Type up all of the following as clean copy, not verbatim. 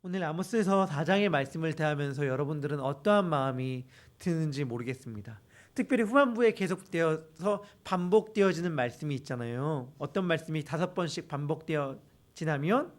오늘 아모스서 4장의 말씀을 대하면서 여러분들은 어떠한 마음이 드는지 모르겠습니다. 특별히 후반부에 계속되어서 반복되어지는 말씀이 있잖아요. 어떤 말씀이 5번씩 반복되어 지나면,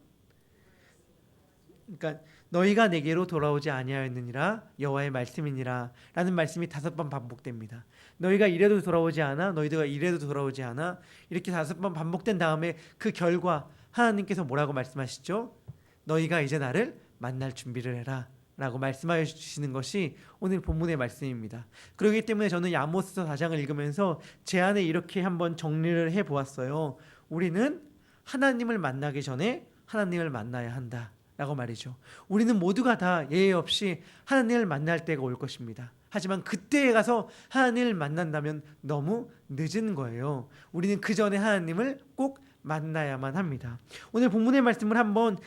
그러니까 너희가 내게로 돌아오지 아니하였느니라 여호와의 말씀이니라 라는 말씀이 5번 반복됩니다. 너희가 이래도 돌아오지 않아, 너희가 이래도 돌아오지 않아, 이렇게 5번 반복된 다음에 그 결과 하나님께서 뭐라고 말씀하시죠? 너희가 이제 나를 만날 준비를 해라 라고 말씀하여 주시는 것이 오늘 본문의 말씀입니다. 그렇기 때문에 저는 아모스서 4장을 읽으면서 제 안에 이렇게 한번 정리를 해보았어요. 우리는 하나님을 만나기 전에 하나님을 만나야 한다 라고 말이죠. 우리는 모두가 다 예외 없이 하나님을 만날 때가 올 것입니다. 하지만 그때에 가서 하나님을 만난다면 너무 늦은 거예요. 우리는 그 전에 하나님을 꼭 만나야만 합니다. 오늘 본문의 말씀을 한번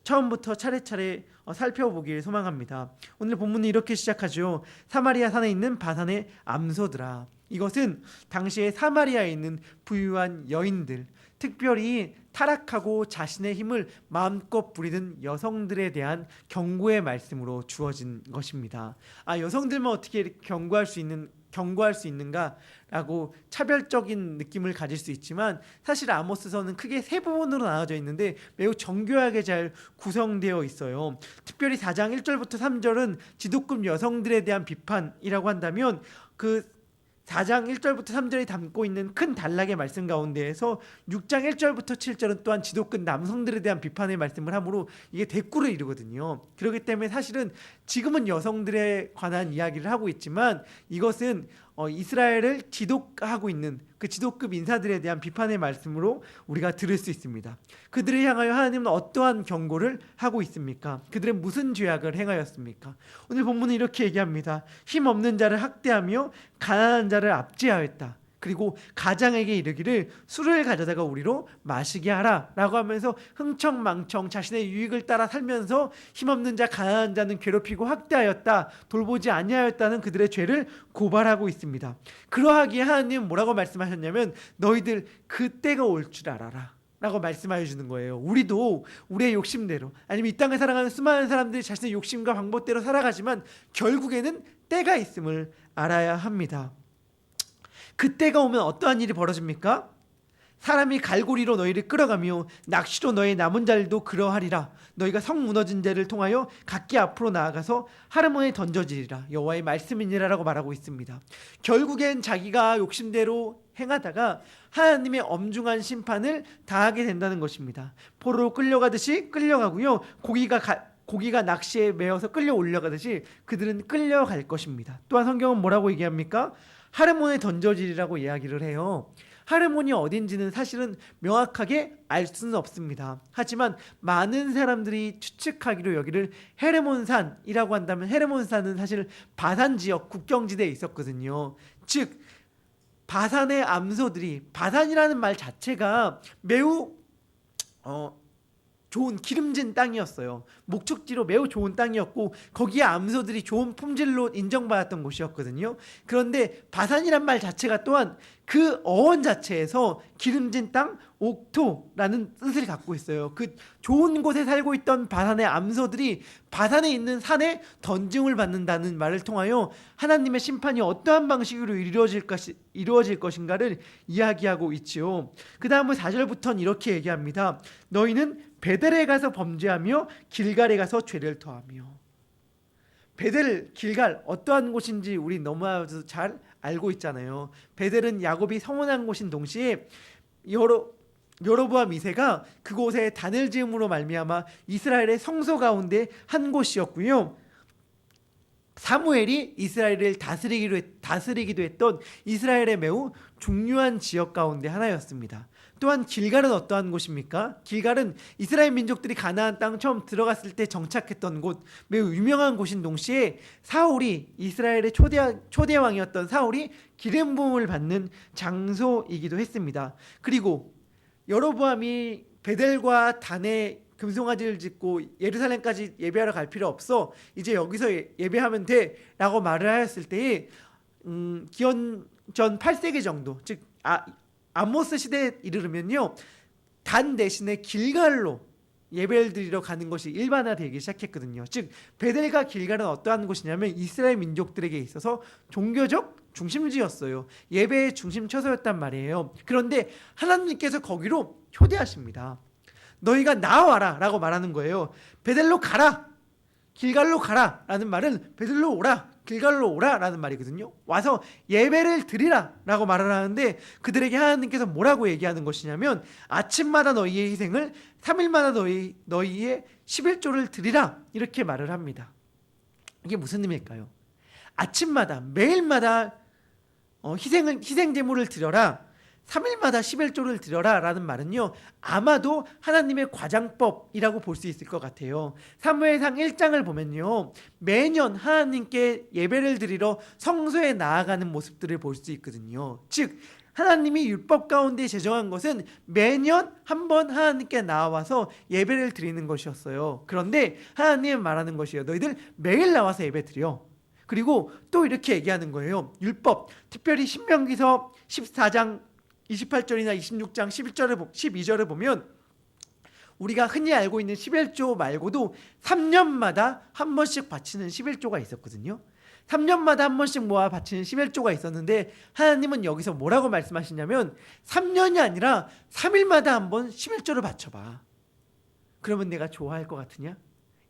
처음부터 차례차례 살펴보길 소망합니다. 오늘 본문은 이렇게 시작하죠. 사마리아 산에 있는 바산의 암소들아. 이것은 당시에 사마리아에 있는 부유한 여인들, 특별히 타락하고 자신의 힘을 마음껏 부리는 여성들에 대한 경고의 말씀으로 주어진 것입니다. 여성들만 어떻게 이렇게 경고할 수 있는가라고 차별적인 느낌을 가질 수 있지만, 사실 아모스서는 크게 세 부분으로 나눠져 있는데 매우 정교하게 잘 구성되어 있어요. 특별히 4장 1절부터 3절은 지도급 여성들에 대한 비판이라고 한다면, 그 4장 1절부터 3절이 담고 있는 큰 단락의 말씀 가운데에서 6장 1절부터 7절은 또한 지도급 남성들에 대한 비판의 말씀을 하므로 이게 대꾸를 이루거든요. 그렇기 때문에 사실은 지금은 여성들에 관한 이야기를 하고 있지만, 이것은 이스라엘을 지도하고 있는 그 지도급 인사들에 대한 비판의 말씀으로 우리가 들을 수 있습니다. 그들을 향하여 하나님은 어떠한 경고를 하고 있습니까? 그들은 무슨 죄악을 행하였습니까? 오늘 본문은 이렇게 얘기합니다. 힘없는 자를 학대하며 가난한 자를 압제하였다. 그리고 가장에게 이르기를 술을 가져다가 우리로 마시게 하라 라고 하면서 흥청망청 자신의 유익을 따라 살면서 힘없는 자 가난한 자는 괴롭히고 학대하였다, 돌보지 아니하였다는 그들의 죄를 고발하고 있습니다. 그러하기에 하나님은 뭐라고 말씀하셨냐면, 너희들 그때가 올 줄 알아라 라고 말씀하여 주는 거예요. 우리도 우리의 욕심대로, 아니면 이 땅을 살아가는 수많은 사람들이 자신의 욕심과 방법대로 살아가지만 결국에는 때가 있음을 알아야 합니다. 그때가 오면 어떠한 일이 벌어집니까? 사람이 갈고리로 너희를 끌어가며 낚시로 너의 남은 자들도 그러하리라. 너희가 성 무너진 데를 통하여 각기 앞으로 나아가서 하르몬에 던져지리라. 여호와의 말씀이니라 라고 말하고 있습니다. 결국엔 자기가 욕심대로 행하다가 하나님의 엄중한 심판을 당하게 된다는 것입니다. 포로로 끌려가듯이 끌려가고요, 고기가 낚시에 매어서 끌려 올려가듯이 그들은 끌려갈 것입니다. 또한 성경은 뭐라고 얘기합니까? 하르몬에 던져지리라고 이야기를 해요. 하르몬이 어딘지는 사실은 명확하게 알 수는 없습니다. 하지만 많은 사람들이 추측하기로 여기를 헤르몬산이라고 한다면, 헤르몬산은 사실 바산 지역 국경지대에 있었거든요. 즉 바산의 암소들이, 바산이라는 말 자체가 매우 좋은 기름진 땅이었어요. 목축지로 매우 좋은 땅이었고, 거기에 암소들이 좋은 품질로 인정받았던 곳이었거든요. 그런데 바산이란 말 자체가 또한 그 어원 자체에서 기름진 땅, 옥토라는 뜻을 갖고 있어요. 그 좋은 곳에 살고 있던 바산의 암소들이 바산에 있는 산에 던짐을 받는다는 말을 통하여 하나님의 심판이 어떠한 방식으로 이루어질 것인가를 이야기하고 있지요. 그 다음은 4절부터는 이렇게 얘기합니다. 너희는 베델에 가서 범죄하며 길갈에 가서 죄를 더하며. 베델, 길갈 어떠한 곳인지 우리 너무나도 잘 알고 있잖아요. 베델은 야곱이 성원한 곳인 동시에 여로보암 2세가 그곳에 단을 지음으로 말미암아 이스라엘의 성소 가운데 한 곳이었고요, 사무엘이 이스라엘을 다스리기도 했던 이스라엘의 매우 중요한 지역 가운데 하나였습니다. 또한 길갈은 어떠한 곳입니까? 길갈은 이스라엘 민족들이 가나안 땅 처음 들어갔을 때 정착했던 곳, 매우 유명한 곳인 동시에 사울이, 이스라엘의 초대 왕이었던 사울이 기름 부음을 받는 장소이기도 했습니다. 그리고 여로보암이 베델과 단에 금송아지를 짓고 예루살렘까지 예배하러 갈 필요 없어, 이제 여기서 예배하면 돼 라고 말을 하였을 때에 기원전 8세기 정도, 즉 아모스 시대에 이르면요, 단 대신에 길갈로 예배를 드리러 가는 것이 일반화되기 시작했거든요. 즉 베델과 길갈은 어떠한 곳이냐면 이스라엘 민족들에게 있어서 종교적 중심지였어요. 예배의 중심 처소였단 말이에요. 그런데 하나님께서 거기로 초대하십니다. 너희가 나와라 라고 말하는 거예요. 베델로 가라, 길갈로 가라 라는 말은 베델로 오라, 길갈로 오라 라는 말이거든요. 와서 예배를 드리라 라고 말을 하는데, 그들에게 하나님께서 뭐라고 얘기하는 것이냐면 아침마다 너희의 희생을, 3일마다 너희의 11조를 드리라, 이렇게 말을 합니다. 이게 무슨 의미일까요? 아침마다 매일마다 희생 제물을 드려라, 3일마다 11조를 드려라 라는 말은요, 아마도 하나님의 과장법이라고 볼 수 있을 것 같아요. 사무엘상 1장을 보면요, 매년 하나님께 예배를 드리러 성소에 나아가는 모습들을 볼 수 있거든요. 즉 하나님이 율법 가운데 제정한 것은 매년 한 번 하나님께 나와서 예배를 드리는 것이었어요. 그런데 하나님은 말하는 것이에요. 너희들 매일 나와서 예배 드려. 그리고 또 이렇게 얘기하는 거예요. 율법, 특별히 신명기서 14장 28절이나 26장 12절을 보면 우리가 흔히 알고 있는 11조 말고도 3년마다 한 번씩 바치는 11조가 있었거든요. 3년마다 한 번씩 모아 바치는 11조가 있었는데, 하나님은 여기서 뭐라고 말씀하시냐면 3년이 아니라 3일마다 한 번 11조를 바쳐봐. 그러면 내가 좋아할 것 같으냐?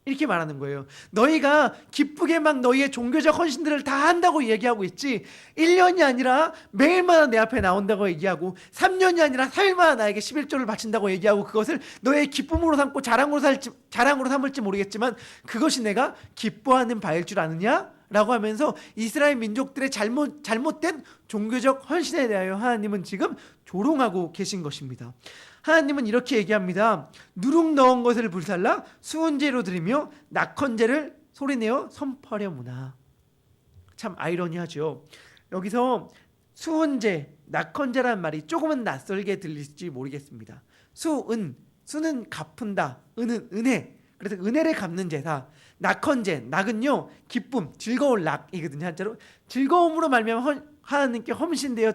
이렇게 말하는 거예요. 너희가 기쁘게 막 너희의 종교적 헌신들을 다 한다고 얘기하고 있지, 1년이 아니라 매일마다 내 앞에 나온다고 얘기하고 3년이 아니라 4일마다 나에게 11조를 바친다고 얘기하고, 그것을 너의 기쁨으로 삼고 자랑으로 삼을지 모르겠지만 그것이 내가 기뻐하는 바일 줄 아느냐? 라고 하면서 이스라엘 민족들의 잘못된 종교적 헌신에 대하여 하나님은 지금 조롱하고 계신 것입니다. 하나님은 이렇게 얘기합니다. 누룩 넣은 것을 불살라 수은제로 드리며 낙헌제를 소리내어 선포하려무나. 참 아이러니하죠. 여기서 수은제, 낙헌제라는 말이 조금은 낯설게 들릴지 모르겠습니다. 수는 갚은다, 은은 은혜. 그래서 은혜를 갚는 제사. 낙헌제, 낙은요 기쁨, 즐거울 낙이거든요. 한자로 즐거움으로 말미암아 하나님께 헌신되어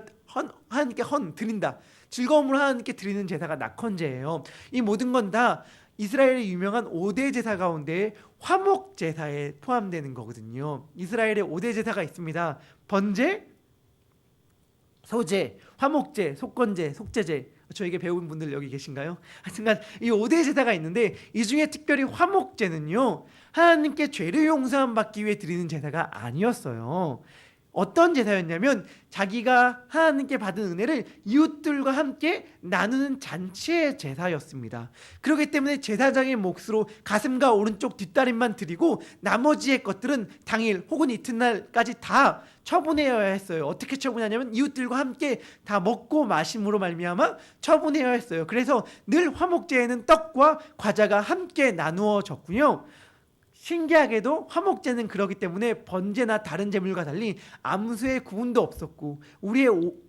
하나님께 드린다. 즐거움으로 하나님께 드리는 제사가 낙헌제예요. 이 모든 건 다 이스라엘의 유명한 5대 제사 가운데 화목 제사에 포함되는 거거든요. 이스라엘의 5대 제사가 있습니다. 번제, 소제, 화목제, 속건제, 속죄제. 저에게 배운 분들 여기 계신가요? 하여튼간 이 5대 제사가 있는데, 이 중에 특별히 화목제는요, 하나님께 죄를 용서함 받기 위해 드리는 제사가 아니었어요. 어떤 제사였냐면 자기가 하나님께 받은 은혜를 이웃들과 함께 나누는 잔치의 제사였습니다. 그렇기 때문에 제사장의 몫으로 가슴과 오른쪽 뒷다리만 드리고 나머지의 것들은 당일 혹은 이튿날까지 다 처분해야 했어요. 어떻게 처분하냐면 이웃들과 함께 다 먹고 마심으로 말미암아 처분해야 했어요. 그래서 늘 화목제에는 떡과 과자가 함께 나누어졌고요. 신기하게도 화목제는 그러기 때문에 번제나 다른 제물과 달리 암수의 구분도 없었고, 우리의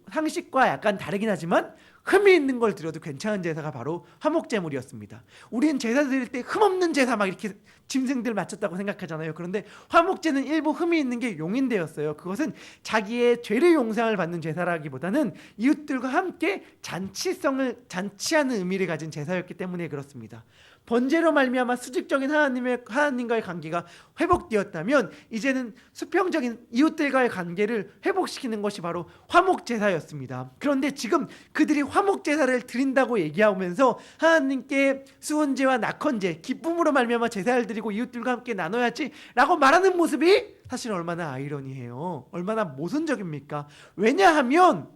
상식과 약간 다르긴 하지만 흠이 있는 걸 드려도 괜찮은 제사가 바로 화목제물이었습니다. 우리는 제사 드릴 때 흠없는 제사 막 이렇게 짐승들 맞췄다고 생각하잖아요. 그런데 화목제는 일부 흠이 있는 게 용인되었어요. 그것은 자기의 죄를 용서를 받는 제사라기보다는 이웃들과 함께 잔치하는 의미를 가진 제사였기 때문에 그렇습니다. 번제로 말미암아 수직적인 하나님과의 관계가 회복되었다면, 이제는 수평적인 이웃들과의 관계를 회복시키는 것이 바로 화목제사였습니다. 그런데 지금 그들이 화목제사를 드린다고 얘기하면서 하나님께 수은제와 낙헌제, 기쁨으로 말미암아 제사를 드리고 이웃들과 함께 나눠야지 라고 말하는 모습이 사실 얼마나 아이러니해요. 얼마나 모순적입니까? 왜냐하면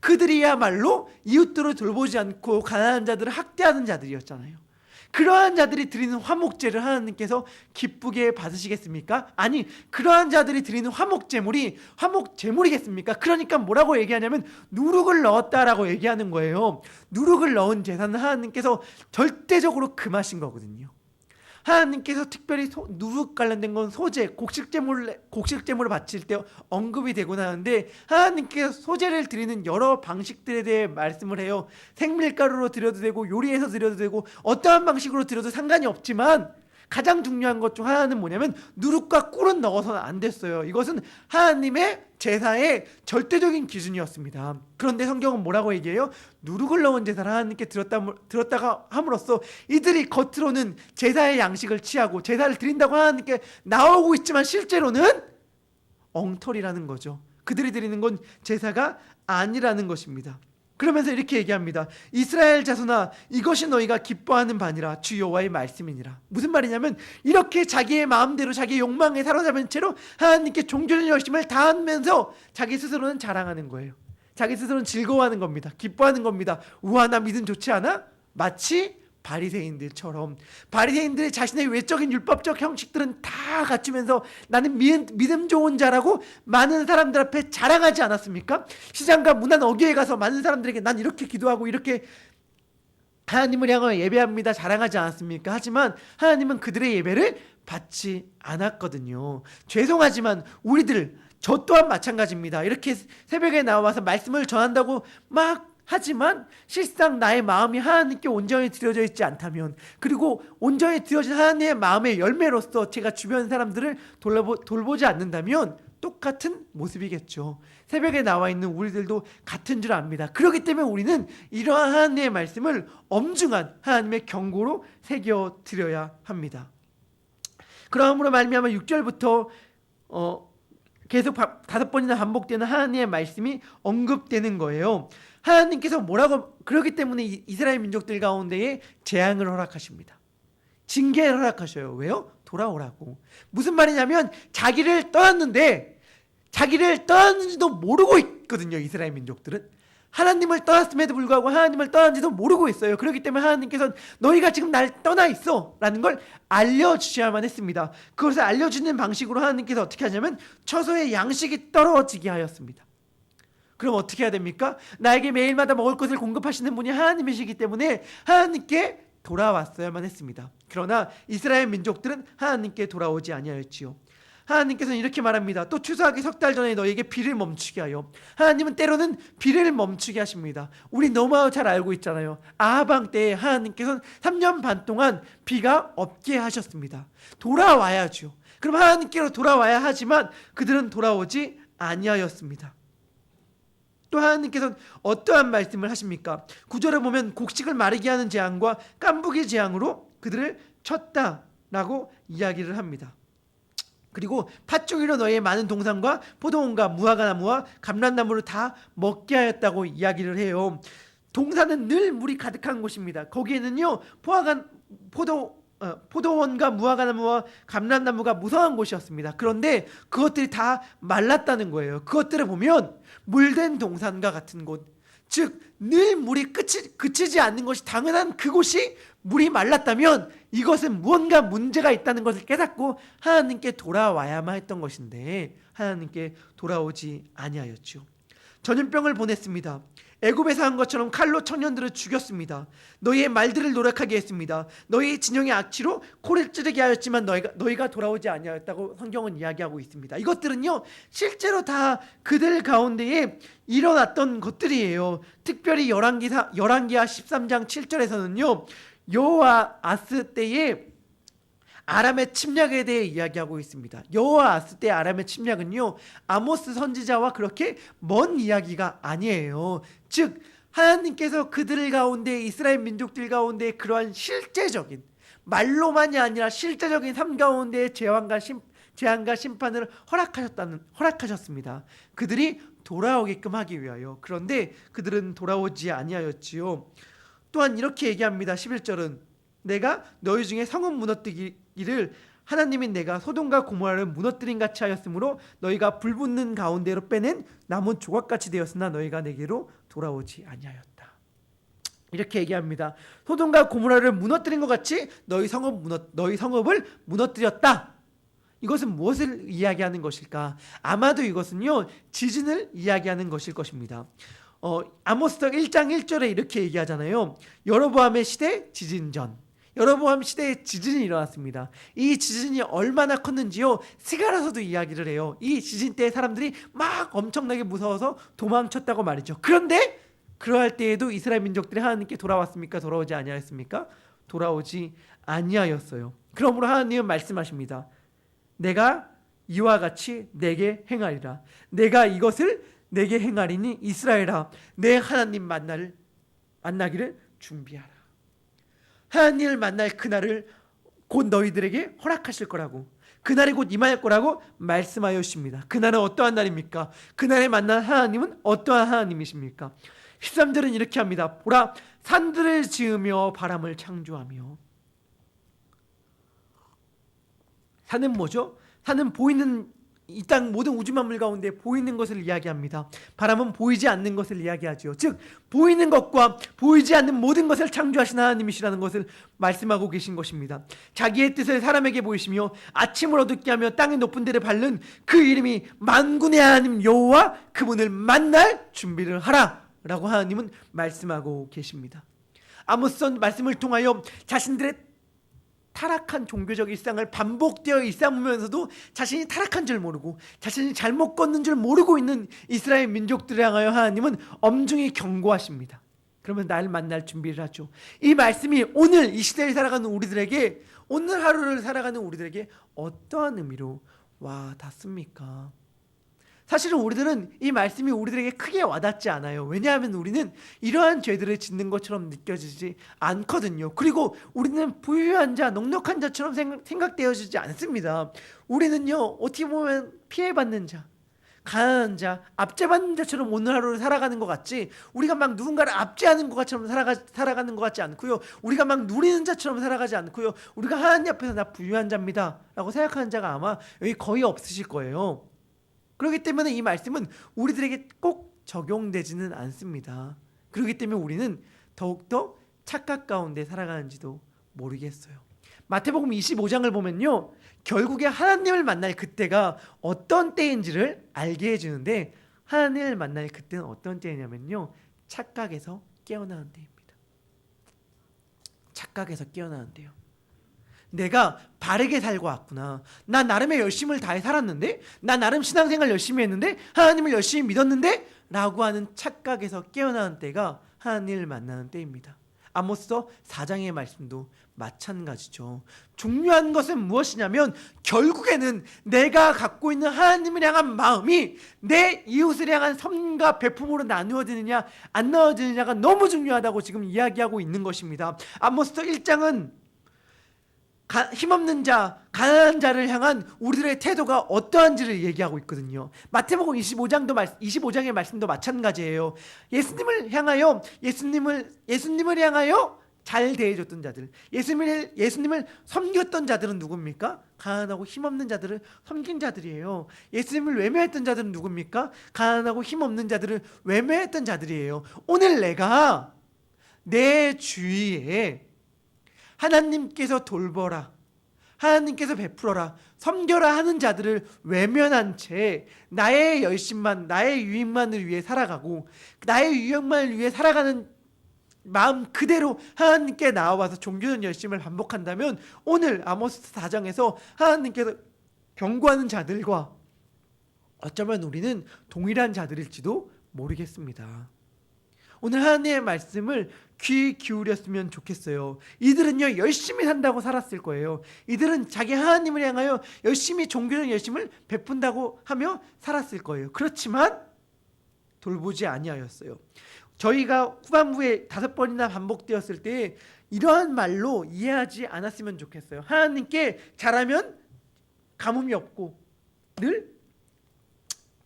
그들이야말로 이웃들을 돌보지 않고 가난한 자들을 학대하는 자들이었잖아요. 그러한 자들이 드리는 화목제를 하나님께서 기쁘게 받으시겠습니까? 아니, 그러한 자들이 드리는 화목제물이겠습니까? 그러니까 뭐라고 얘기하냐면 누룩을 넣었다라고 얘기하는 거예요. 누룩을 넣은 제사는 하나님께서 절대적으로 금하신 거거든요. 하나님께서 특별히 누룩 관련된 건 소제, 곡식제물을 바칠 때 언급이 되곤 하는데, 하나님께서 소제를 드리는 여러 방식들에 대해 말씀을 해요. 생밀가루로 드려도 되고 요리해서 드려도 되고 어떠한 방식으로 드려도 상관이 없지만 가장 중요한 것 중 하나는 뭐냐면 누룩과 꿀은 넣어서는 안 됐어요. 이것은 하나님의 제사의 절대적인 기준이었습니다. 그런데 성경은 뭐라고 얘기해요? 누룩을 넣은 제사를 하나님께 드렸다가 함으로써 이들이 겉으로는 제사의 양식을 취하고 제사를 드린다고 하나님께 나오고 있지만 실제로는 엉터리라는 거죠. 그들이 드리는 건 제사가 아니라는 것입니다. 그러면서 이렇게 얘기합니다. 이스라엘 자손아, 이것이 너희가 기뻐하는 바니라 주 여호와의 말씀이니라. 무슨 말이냐면 이렇게 자기의 마음대로 자기의 욕망에 사로잡은 채로 하나님께 종교적인 열심을 다하면서 자기 스스로는 자랑하는 거예요. 자기 스스로는 즐거워하는 겁니다. 기뻐하는 겁니다. 우와, 나 믿음 좋지 않아? 마치 바리새인들처럼 바리새인들의 자신의 외적인 율법적 형식들은 다 갖추면서 나는 믿음 좋은 자라고 많은 사람들 앞에 자랑하지 않았습니까? 시장과 문안 어귀에 가서 많은 사람들에게 난 이렇게 기도하고 이렇게 하나님을 향하여 예배합니다 자랑하지 않았습니까? 하지만 하나님은 그들의 예배를 받지 않았거든요. 죄송하지만 우리들, 저 또한 마찬가지입니다. 이렇게 새벽에 나와서 말씀을 전한다고 막 하지만 실상 나의 마음이 하나님께 온전히 드려져 있지 않다면, 그리고 온전히 드려진 하나님의 마음의 열매로서 제가 주변 사람들을 돌보지 않는다면 똑같은 모습이겠죠. 새벽에 나와 있는 우리들도 같은 줄 압니다. 그렇기 때문에 우리는 이러한 하나님의 말씀을 엄중한 하나님의 경고로 새겨드려야 합니다. 그러므로 말미암아 6절부터 계속 5번이나 반복되는 하나님의 말씀이 언급되는 거예요. 하나님께서 뭐라고, 그렇기 때문에 이스라엘 민족들 가운데에 재앙을 허락하십니다. 징계를 허락하셔요. 왜요? 돌아오라고. 무슨 말이냐면 자기를 떠났는데 자기를 떠났는지도 모르고 있거든요. 이스라엘 민족들은 하나님을 떠났음에도 불구하고 하나님을 떠난지도 모르고 있어요. 그렇기 때문에 하나님께서는 너희가 지금 날 떠나 있어 라는 걸 알려주셔야만 했습니다. 그것을 알려주는 방식으로 하나님께서 어떻게 하냐면 처소의 양식이 떨어지게 하였습니다. 그럼 어떻게 해야 됩니까? 나에게 매일마다 먹을 것을 공급하시는 분이 하나님이시기 때문에 하나님께 돌아왔어야만 했습니다. 그러나 이스라엘 민족들은 하나님께 돌아오지 아니하였지요. 하나님께서는 이렇게 말합니다. 또 추수하기 석 달 전에 너에게 비를 멈추게 하여. 하나님은 때로는 비를 멈추게 하십니다. 우리 너무 잘 알고 있잖아요. 아하방 때에 하나님께서는 3년 반 동안 비가 없게 하셨습니다. 돌아와야죠. 그럼 하나님께로 돌아와야 하지만 그들은 돌아오지 아니하였습니다. 또 하나님께서는 어떠한 말씀을 하십니까? 9절에 보면 곡식을 마르게 하는 재앙과 깐부기 재앙으로 그들을 쳤다라고 이야기를 합니다. 그리고 팥종이로 너희의 많은 동산과 포도원과 무화과나무와 감람나무를 다 먹게 하였다고 이야기를 해요. 동산은 늘 물이 가득한 곳입니다. 거기에는요 포도원과 무화과나무와 감람나무가 무성한 곳이었습니다. 그런데 그것들이 다 말랐다는 거예요. 그것들을 보면 물된 동산과 같은 곳, 즉 늘 물이 그치지 않는 것이 당연한 그곳이 물이 말랐다면 이것은 무언가 문제가 있다는 것을 깨닫고 하나님께 돌아와야만 했던 것인데 하나님께 돌아오지 아니하였죠. 전염병을 보냈습니다. 애굽에서 한 것처럼 칼로 청년들을 죽였습니다. 너희의 말들을 노력하게 했습니다. 너희의 진영의 악취로 코를 찌르게 하였지만 너희가 돌아오지 아니하였다고 성경은 이야기하고 있습니다. 이것들은요 실제로 다 그들 가운데에 일어났던 것들이에요. 특별히 열왕기하 13장 7절에서는요 여호아스 때에 아람의 침략에 대해 이야기하고 있습니다. 여호아스 때 아람의 침략은요 아모스 선지자와 그렇게 먼 이야기가 아니에요. 즉 하나님께서 그들 가운데 이스라엘 민족들 가운데 그러한 실제적인, 말로만이 아니라 실제적인 삶 가운데 재앙과 심판을 허락하셨습니다. 그들이 돌아오게끔 하기 위하여. 그런데 그들은 돌아오지 아니하였지요. 또한 이렇게 얘기합니다. 11절은 내가 너희 중에 성읍 무너뜨기를 하나님인 내가 소돔과 고모라를 무너뜨린 같이 하였으므로 너희가 불붙는 가운데로 빼낸 남은 조각같이 되었으나 너희가 내게로 돌아오지 아니하였다. 이렇게 얘기합니다. 소돔과 고모라를 무너뜨린 것 같이 너희 성읍을 무너뜨렸다. 이것은 무엇을 이야기하는 것일까? 아마도 이것은요 지진을 이야기하는 것일 것입니다. 아모스서 1장 1절에 이렇게 얘기하잖아요. 여로보암의 시대 지진 전. 여로보암 시대에 지진이 일어났습니다. 이 지진이 얼마나 컸는지요 스가랴서도 이야기를 해요. 이 지진 때 사람들이 막 엄청나게 무서워서 도망쳤다고 말이죠. 그런데 그러할 때에도 이스라엘 민족들이 하나님께 돌아왔습니까? 돌아오지 아니하였습니까? 돌아오지 아니하였어요. 그러므로 하나님은 말씀하십니다. 내가 이와 같이 내게 행하리라. 내가 이것을 내게 행하리니 이스라엘아, 내 하나님 만나기를 준비하라. 하나님을 만날 그날을 곧 너희들에게 허락하실 거라고, 그날이 곧 임할 거라고 말씀하였습니다. 그날은 어떠한 날입니까? 그날에 만난 하나님은 어떠한 하나님이십니까? 13절은 이렇게 합니다. 보라, 산들을 지으며 바람을 창조하며. 산은 뭐죠? 산은 보이는 이 땅 모든 우주 만물 가운데 보이는 것을 이야기합니다. 바람은 보이지 않는 것을 이야기하죠. 즉 보이는 것과 보이지 않는 모든 것을 창조하신 하나님이시라는 것을 말씀하고 계신 것입니다. 자기의 뜻을 사람에게 보이시며 아침을 어둡게 하며 땅의 높은 데를 밟는 그 이름이 만군의 하나님 여호와, 그분을 만날 준비를 하라 라고 하나님은 말씀하고 계십니다. 아모스선 말씀을 통하여 자신들의 타락한 종교적 일상을 반복되어 일삼으면서도 자신이 타락한 줄 모르고 자신이 잘못 걷는 줄 모르고 있는 이스라엘 민족들을 향하여 하나님은 엄중히 경고하십니다. 그러면 날 만날 준비를 하죠. 이 말씀이 오늘 이 시대를 살아가는 우리들에게, 오늘 하루를 살아가는 우리들에게 어떠한 의미로 와 닿습니까? 사실은 우리들은 이 말씀이 우리들에게 크게 와닿지 않아요. 왜냐하면 우리는 이러한 죄들을 짓는 것처럼 느껴지지 않거든요. 그리고 우리는 부유한 자, 넉넉한 자처럼 생각되어지지 않습니다. 우리는요, 어떻게 보면 피해받는 자, 가난한 자, 압제받는 자처럼 오늘 하루를 살아가는 것 같지, 우리가 막 누군가를 압제하는 것처럼 살아가는 것 같지 않고요, 우리가 막 누리는 자처럼 살아가지 않고요, 우리가 하나님 앞에서 나 부유한 자입니다 라고 생각하는 자가 아마 여기 거의 없으실 거예요. 그렇기 때문에 이 말씀은 우리들에게 꼭 적용되지는 않습니다. 그렇기 때문에 우리는 더욱더 착각 가운데 살아가는지도 모르겠어요. 마태복음 25장을 보면요, 결국에 하나님을 만날 그때가 어떤 때인지를 알게 해주는데, 하나님을 만날 그때는 어떤 때냐면요, 착각에서 깨어나는 때입니다. 착각에서 깨어나는 때요. 내가 바르게 살고 왔구나, 나 나름의 열심을 다해 살았는데, 나 나름 신앙생활 열심히 했는데, 하나님을 열심히 믿었는데 라고 하는 착각에서 깨어나는 때가 하나님을 만나는 때입니다. 아모스서 4장의 말씀도 마찬가지죠. 중요한 것은 무엇이냐면 결국에는 내가 갖고 있는 하나님을 향한 마음이 내 이웃을 향한 섬과 베품으로 나누어지느냐 안 나누어지느냐가 너무 중요하다고 지금 이야기하고 있는 것입니다. 아모스서 1장은 힘없는 자, 가난한 자를 향한 우리들의 태도가 어떠한지를 얘기하고 있거든요. 마태복음 25장의 말씀도 마찬가지예요. 예수님을 향하여 잘 대해줬던 자들, 예수님을 섬겼던 자들은 누굽니까? 가난하고 힘없는 자들을 섬긴 자들이에요. 예수님을 외면했던 자들은 누굽니까? 가난하고 힘없는 자들을 외면했던 자들이에요. 오늘 내가 내 주위에 하나님께서 돌보라, 하나님께서 베풀어라, 섬겨라 하는 자들을 외면한 채 나의 열심만, 나의 유익만을 위해 살아가고 나의 유익만을 위해 살아가는 마음 그대로 하나님께 나와서 종교적 열심을 반복한다면 오늘 아모스 4장에서 하나님께서 경고하는 자들과 어쩌면 우리는 동일한 자들일지도 모르겠습니다. 오늘 하나님의 말씀을 귀 기울였으면 좋겠어요. 이들은요, 열심히 산다고 살았을 거예요. 이들은 자기 하나님을 향하여 열심히 종교적 열심을 베푼다고 하며 살았을 거예요. 그렇지만 돌보지 아니하였어요. 저희가 후반부에 5번이나 반복되었을 때 이러한 말로 이해하지 않았으면 좋겠어요. 하나님께 잘하면 가뭄이 없고 늘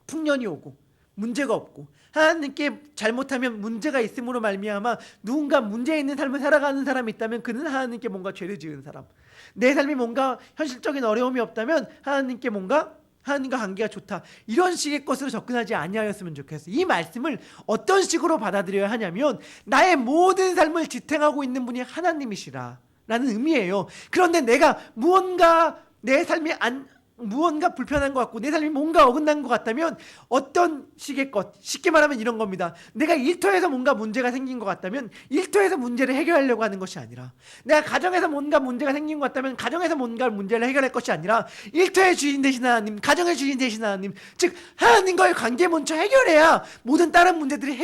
풍년이 오고 문제가 없고, 하나님께 잘못하면 문제가 있음으로 말미암아 누군가 문제 있는 삶을 살아가는 사람이 있다면 그는 하나님께 뭔가 죄를 지은 사람, 내 삶이 뭔가 현실적인 어려움이 없다면 하나님께 뭔가 하나님과 관계가 좋다, 이런 식의 것으로 접근하지 아니하였으면 좋겠어요. 이 말씀을 어떤 식으로 받아들여야 하냐면 나의 모든 삶을 지탱하고 있는 분이 하나님이시라 라는 의미예요. 그런데 내가 무언가 내 삶이 무언가 불편한 것 같고 내 삶이 뭔가 어긋난 것 같다면 어떤 식의 것, 쉽게 말하면 이런 겁니다. 내가 일터에서 뭔가 문제가 생긴 것 같다면 일터에서 문제를 해결하려고 하는 것이 아니라, 내가 가정에서 뭔가 문제가 생긴 것 같다면 가정에서 뭔가 문제를 해결할 것이 아니라 일터의 주인 되신 하나님, 가정의 주인 되신 하나님, 즉 하나님과의 관계 먼저 해결해야 모든 다른 문제들이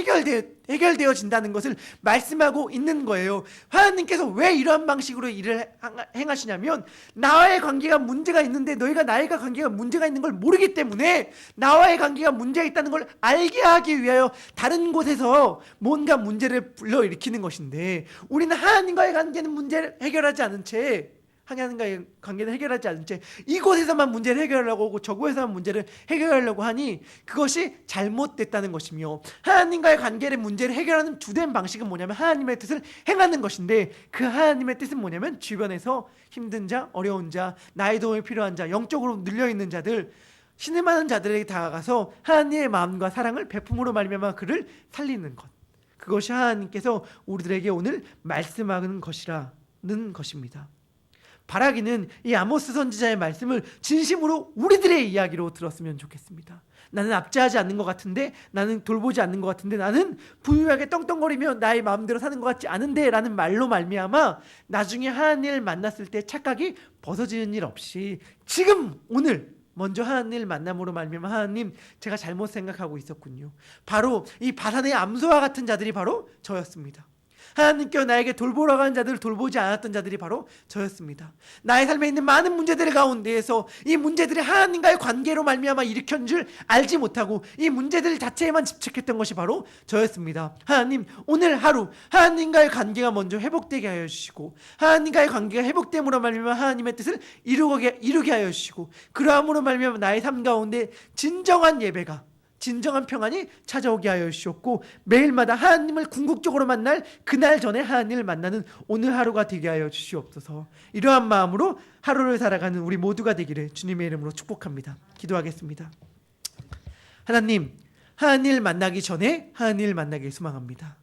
해결되어진다는 것을 말씀하고 있는 거예요. 하나님께서 왜 이러한 방식으로 일을 행하시냐면 나와의 관계가 문제가 있는데 너희가 나의 관계가 문제가 있는 걸 모르기 때문에 나와의 관계가 문제가 있다는 걸 알게 하기 위하여 다른 곳에서 뭔가 문제를 불러일으키는 것인데, 우리는 하나님과의 관계는 문제를 해결하지 않은 채, 하나님과의 관계는 해결하지 않은 채 이곳에서만 문제를 해결하려고 하고 저곳에서만 문제를 해결하려고 하니 그것이 잘못됐다는 것이며, 하나님과의 관계의 문제를 해결하는 주된 방식은 뭐냐면 하나님의 뜻을 행하는 것인데, 그 하나님의 뜻은 뭐냐면 주변에서 힘든 자, 어려운 자, 나의 도움이 필요한 자, 영적으로 눌려있는 자들, 신음하는 자들에게 다가가서 하나님의 마음과 사랑을 베품으로 말미암아 그를 살리는 것, 그것이 하나님께서 우리들에게 오늘 말씀하는 것이라는 것입니다. 바라기는 이 아모스 선지자의 말씀을 진심으로 우리들의 이야기로 들었으면 좋겠습니다. 나는 압제하지 않는 것 같은데, 나는 돌보지 않는 것 같은데, 나는 부유하게 떵떵거리며 나의 마음대로 사는 것 같지 않은데 라는 말로 말미암아 나중에 하나님을 만났을 때 착각이 벗어지는 일 없이 지금 오늘 먼저 하나님을 만남으로 말미암아 하나님, 제가 잘못 생각하고 있었군요. 바로 이 바산의 암소와 같은 자들이 바로 저였습니다. 하나님께서 나에게 돌보라고 하는 자들을 돌보지 않았던 자들이 바로 저였습니다. 나의 삶에 있는 많은 문제들 가운데에서 이 문제들이 하나님과의 관계로 말미암아 일으킨 줄 알지 못하고 이 문제들 자체에만 집착했던 것이 바로 저였습니다. 하나님, 오늘 하루 하나님과의 관계가 먼저 회복되게 하여 주시고, 하나님과의 관계가 회복됨으로 말미암아 하나님의 뜻을 이루게 하여 주시고, 그러함으로 말미암아 나의 삶 가운데 진정한 예배가, 진정한 평안이 찾아오게 하여 주시옵고, 매일마다 하나님을 궁극적으로 만날 그날 전에 하나님을 만나는 오늘 하루가 되게 하여 주시옵소서. 이러한 마음으로 하루를 살아가는 우리 모두가 되기를 주님의 이름으로 축복합니다. 기도하겠습니다. 하나님, 하나님을 만나기 전에 하나님을 만나길 소망합니다.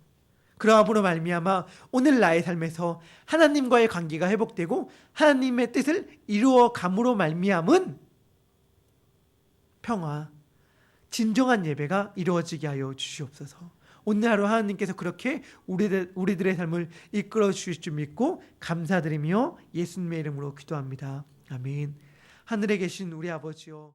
그러함으로 말미암아 오늘 나의 삶에서 하나님과의 관계가 회복되고 하나님의 뜻을 이루어 감으로 말미암은 평화, 진정한 예배가 이루어지게 하여 주시옵소서. 오늘 하루 하나님께서 그렇게 우리들의 삶을 이끌어 주실 줄 믿고 감사드리며 예수님의 이름으로 기도합니다. 아멘. 하늘에 계신 우리 아버지요,